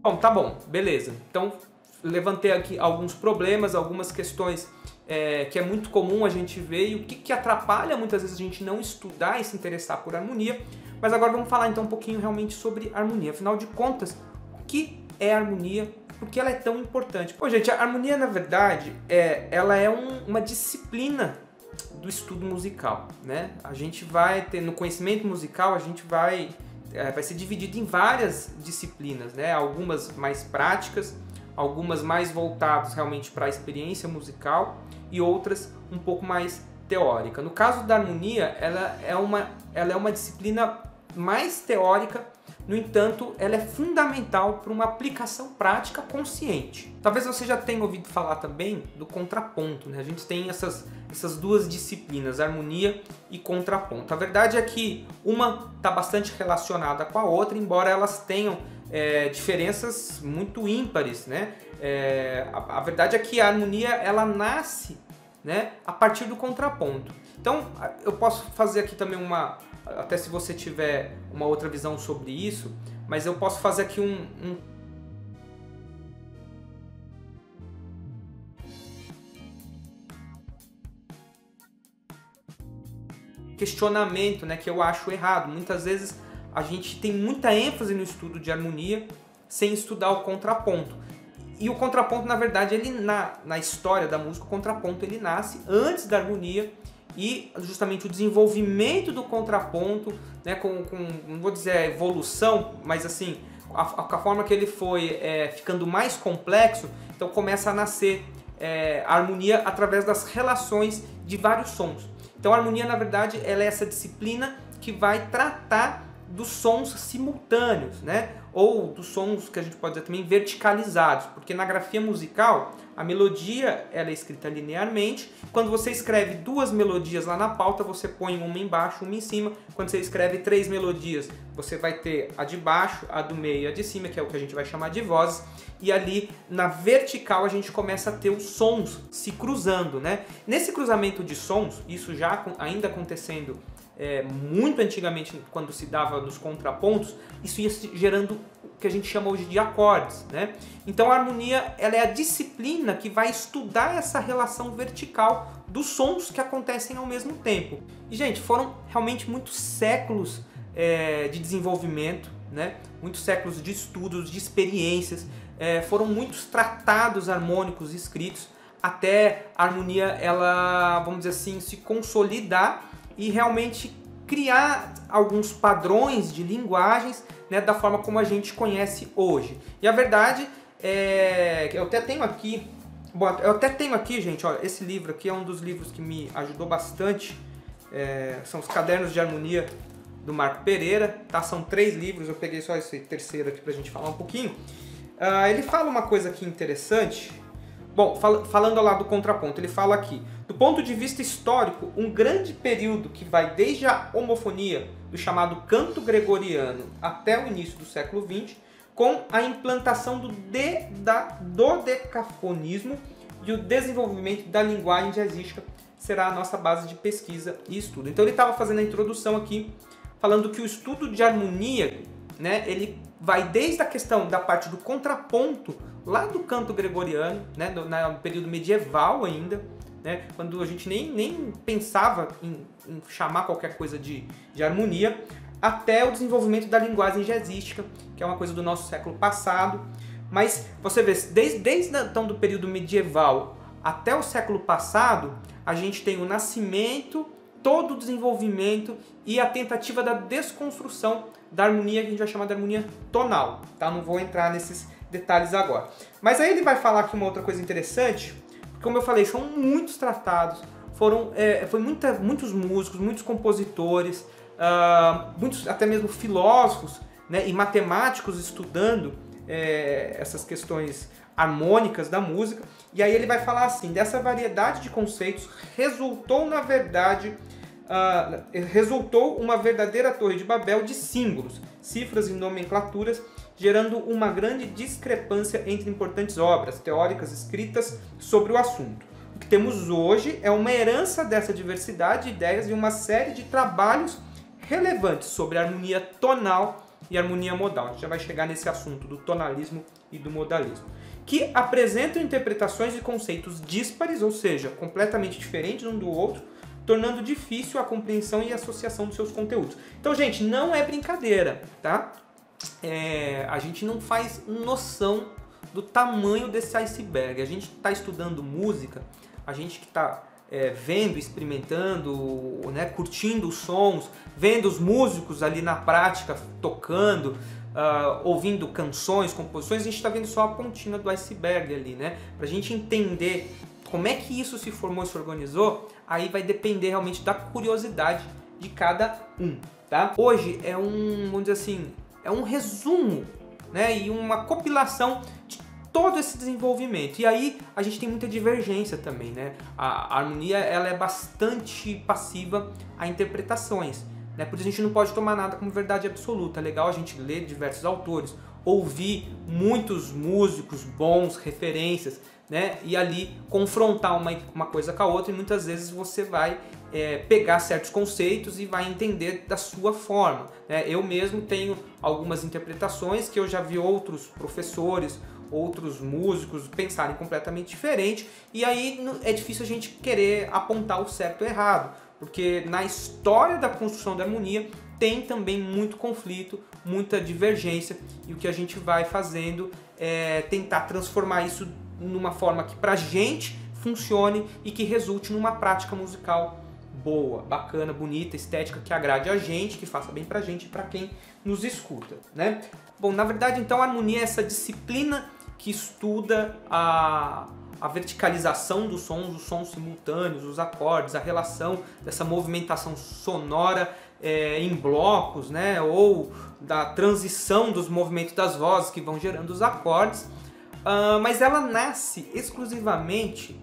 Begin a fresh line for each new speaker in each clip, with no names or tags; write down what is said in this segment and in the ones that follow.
Bom, tá bom, beleza. Então, levantei aqui alguns problemas, algumas questões que é muito comum a gente ver e o que atrapalha muitas vezes a gente não estudar e se interessar por harmonia. Mas agora vamos falar então um pouquinho realmente sobre harmonia. Afinal de contas, o que é harmonia? Por que ela é tão importante? Pô, gente, a harmonia, na verdade, ela é uma disciplina do estudo musical, né? A gente vai ter, no conhecimento musical, a gente vai ser dividido em várias disciplinas, né? Algumas mais práticas, algumas mais voltadas realmente para a experiência musical e outras um pouco mais teórica. No caso da harmonia, ela é uma disciplina mais teórica, no entanto, ela é fundamental para uma aplicação prática consciente. Talvez você já tenha ouvido falar também do contraponto, né? A gente tem essas duas disciplinas, harmonia e contraponto. A verdade é que uma está bastante relacionada com a outra, embora elas tenham diferenças muito ímpares, né? A verdade é que a harmonia ela nasce, né, a partir do contraponto. Então, eu posso fazer aqui também até se você tiver uma outra visão sobre isso, mas eu posso fazer aqui um questionamento, né, que eu acho errado. Muitas vezes a gente tem muita ênfase no estudo de harmonia sem estudar o contraponto. E o contraponto, na verdade, na história da música, o contraponto ele nasce antes da harmonia e justamente o desenvolvimento do contraponto, né, não vou dizer a evolução, mas assim, a forma que ele foi ficando mais complexo, então começa a nascer a harmonia através das relações de vários sons. Então a harmonia, na verdade, ela é essa disciplina que vai tratar dos sons simultâneos, né? Ou dos sons que a gente pode dizer também verticalizados, porque na grafia musical a melodia ela é escrita linearmente. Quando você escreve duas melodias lá na pauta, você põe uma embaixo, uma em cima. Quando você escreve três melodias, você vai ter a de baixo, a do meio e a de cima, que é o que a gente vai chamar de vozes. E ali na vertical a gente começa a ter os sons se cruzando, né? Nesse cruzamento de sons, isso já ainda acontecendo muito antigamente, quando se dava nos contrapontos, isso ia gerando o que a gente chama hoje de acordes, né? Então a harmonia ela é a disciplina que vai estudar essa relação vertical dos sons que acontecem ao mesmo tempo. E, gente, foram realmente muitos séculos de desenvolvimento, né? Muitos séculos de estudos, de experiências, foram muitos tratados harmônicos escritos até a harmonia, ela, vamos dizer assim, se consolidar e realmente criar alguns padrões de linguagens, né, da forma como a gente conhece hoje. E a verdade eu até tenho aqui, gente, olha, esse livro aqui é um dos livros que me ajudou bastante, são os Cadernos de Harmonia do Marco Pereira, tá? São 3 livros, eu peguei só esse terceiro aqui pra gente falar um pouquinho. Ele fala uma coisa aqui interessante. Bom, falando lá do contraponto, ele fala aqui: do ponto de vista histórico, um grande período que vai desde a homofonia, do chamado canto gregoriano, até o início do século XX, com a implantação do dodecafonismo e o desenvolvimento da linguagem jazzística, será a nossa base de pesquisa e estudo. Então ele estava fazendo a introdução aqui, falando que o estudo de harmonia, né, ele vai desde a questão da parte do contraponto, lá do canto gregoriano, né, no período medieval ainda, né, quando a gente nem pensava em chamar qualquer coisa de harmonia, até o desenvolvimento da linguagem jazzística, que é uma coisa do nosso século passado. Mas você vê, desde então do período medieval até o século passado, a gente tem o nascimento, todo o desenvolvimento e a tentativa da desconstrução da harmonia, que a gente vai chamar de harmonia tonal, tá? Não vou entrar nesses detalhes agora. Mas aí ele vai falar aqui uma outra coisa interessante, porque, como eu falei, são muitos tratados, muitos músicos, muitos compositores, muitos até mesmo filósofos, né, e matemáticos estudando essas questões harmônicas da música. E aí ele vai falar assim: dessa variedade de conceitos resultou uma verdadeira torre de Babel de símbolos, cifras e nomenclaturas, gerando uma grande discrepância entre importantes obras teóricas escritas sobre o assunto. O que temos hoje é uma herança dessa diversidade de ideias e uma série de trabalhos relevantes sobre a harmonia tonal e harmonia modal. A gente já vai chegar nesse assunto do tonalismo e do modalismo, que apresentam interpretações e conceitos díspares, ou seja, completamente diferentes um do outro, tornando difícil a compreensão e associação dos seus conteúdos. Então, gente, não é brincadeira, tá? A gente não faz noção do tamanho desse iceberg. A gente está estudando música, a gente que está vendo, experimentando, né, curtindo os sons, vendo os músicos ali na prática tocando, ouvindo canções, composições, a gente está vendo só a pontinha do iceberg ali, né? Para a gente entender como é que isso se formou e se organizou, aí vai depender realmente da curiosidade de cada um, tá? Hoje é vamos dizer assim, é um resumo, né, e uma compilação de todo esse desenvolvimento. E aí a gente tem muita divergência também, né? A harmonia, ela é bastante passiva a interpretações, né? Por isso a gente não pode tomar nada como verdade absoluta. É legal a gente ler diversos autores, ouvir muitos músicos bons, referências, né? E ali confrontar uma coisa com a outra, e muitas vezes você vai pegar certos conceitos e vai entender da sua forma, né? Eu mesmo tenho algumas interpretações que eu já vi outros professores, outros músicos pensarem completamente diferente, e aí é difícil a gente querer apontar o certo e o errado, porque na história da construção da harmonia tem também muito conflito, muita divergência, e o que a gente vai fazendo é tentar transformar isso numa forma que pra gente funcione e que resulte numa prática musical boa, bacana, bonita, estética, que agrade a gente, que faça bem pra gente e pra quem nos escuta, né? Bom, na verdade, então, a harmonia é essa disciplina que estuda a verticalização dos sons, os sons simultâneos, os acordes, a relação dessa movimentação sonora em blocos, né? Ou da transição dos movimentos das vozes que vão gerando os acordes, mas ela nasce exclusivamente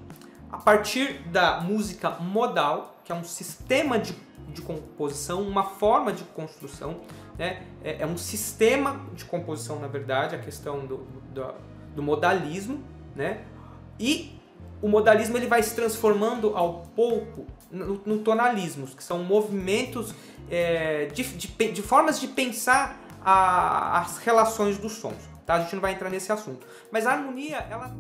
a partir da música modal, que é um sistema de composição, uma forma de construção, né? É um sistema de composição, na verdade, a questão do modalismo, né? E o modalismo ele vai se transformando ao pouco no tonalismo, que são movimentos de formas de pensar as relações dos sons, tá? A gente não vai entrar nesse assunto. Mas a harmonia, ela...